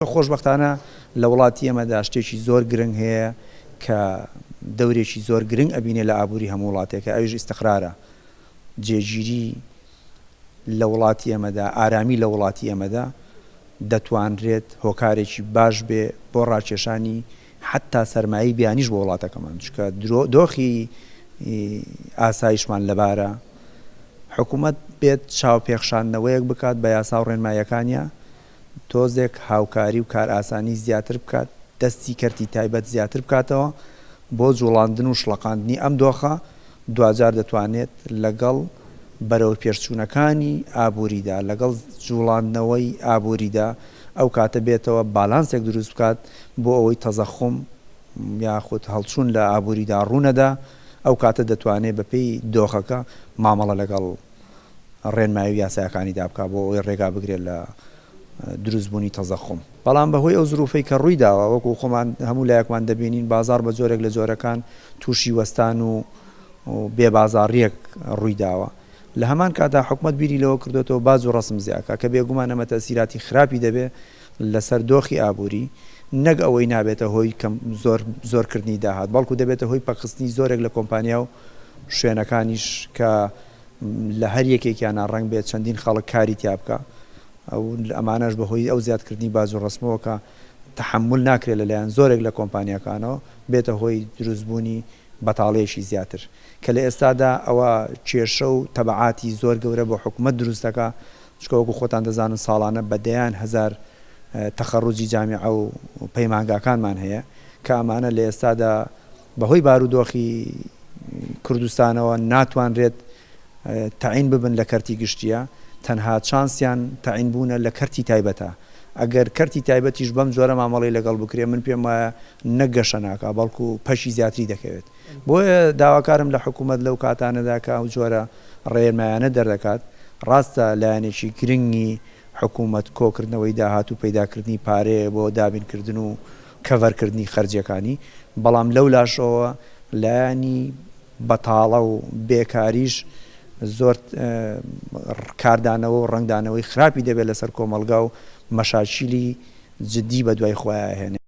خۆشبەختانە لە وڵاتی ئێمەدا شتێکی زۆر گرنگ هەیە کە دەورێکی زۆر گرنگ ئەبینێ لە ئابووری هەموو وڵاتێکە ئەویش ئیستیقرارە جێگیری لە وڵاتی ئێمەدا ئارامی لە وڵاتی ئێمەدا دەتوانرێت هۆکارێکی باش بێ بۆ ڕاکێشانی حتا سەرمایی بیانیش بۆ وڵاتەکەمان چکە دۆخی ئاسایشمان لەبارە حکوومەت بێت چاوپێخشاندنەوەیەک بکات بە یاسا و ڕێنماییەکانیە تۆزێک هاوکاری و کار ئاسانی زیاتر بکات دەستی کەرتی تایبەت زیاتر بکاتەوە بۆ جوڵاندن و شڵەقاندنی ئەم دۆخە دوجار دەتوانێت لەگەڵ بەرەو پێشچوونەکانی ئابووریدا لەگەڵ جوڵاندنەوەی ئابووریدا ئەو کاتە بێتەوە باڵانسێک دروست بکات بۆ ئەوەی تەزەخم یاخود هەڵچوون لە ئابووریدا ڕوونەدا ئەو کاتە دەتوانێت بەپێی دۆخەکە مامەڵە لەگەڵ ڕێنمایی و یاسایەکانیدا بکات بۆ ئەوەی ڕێگا بگرێت لە دروستبوونی تەزەخم بەڵام بەهۆی ئەو زروفەی کە ڕوویداوە وەکو خۆمان هەموو لایەکمان دەبینین بازار بە جۆرێک لە جۆرەکان تووشی وەستان و بێبازاڕیەک ڕوویداوە لە هەمان کاتا حکومەت بیری لەوە کردوێتەوە باز و ڕەسم زیاکە کە بێگومان ئەمە تەسیراتی خراپی دەبێت لەسەر دۆخی ئابووری نەک ئەوەی نابێتە هۆی کەم زۆرکردنی داهات بەڵکو دەبێتە هۆی پەخستنی زۆرێک لە کۆمپانیا و شوێنەکانیش کە لە هەر یەکێکیان ڕەنگ بێت چەندین خەڵک کاری تیا بکە ئەو ئەمانەش بەهۆی ئەو زیادکردنی باز و ڕسمەوە کە تەحمل ناکرێت لەلایەن زۆرێک لە کۆمپانیەکانەوە بێتە هۆی دروستبوونی بەتاڵەیەکی زیاتر کە لە ئێستادا ئەوە کێشە و تەبعاتی زۆر گەورە بۆ حکوومەت دروستەکە چکە وەکو خۆتان دەزانن ساڵانە بەدەیان هەزار تەخەڕوجی جامیعە و پەیمانگاکانمان هەیە کە ئەمانە لە ئێستادا بەهۆی بارودۆخی کوردستانەوە ناتوانرێت تەعین ببن لە کەرتی گشتیە تەنها چانسیان تەعین بوونە لە کەرتی تایبەتە ئەگەر کەرتی تایبەتیش بەم جۆرە مامەڵی لەگەڵ بکرێ من پێم وایە نەگەشە ناکە بەڵکو پەشی زیاتری دەکەوێت بۆیە داواکارم لە حکوومەت لەو کاتانەدا کە ئەو جۆرە ڕێنمایانە دەردەکات ڕاستە لایەنێکی گرنگی حکوومەت کۆکردنەوەی داهات و پەیداکردنی پارەیە بۆ دابینکردن و کەڤەرکردنی خەرجیەکانی بەڵام لەو لاشەوە لایەنی بەتاڵە و بێکاریش زۆر کاردانەوە و ڕنگدانەوەی خراپی دەبێت لەسەر کۆمەلگا و مەشاکیلی جدی بە دوای خۆیان هێنێ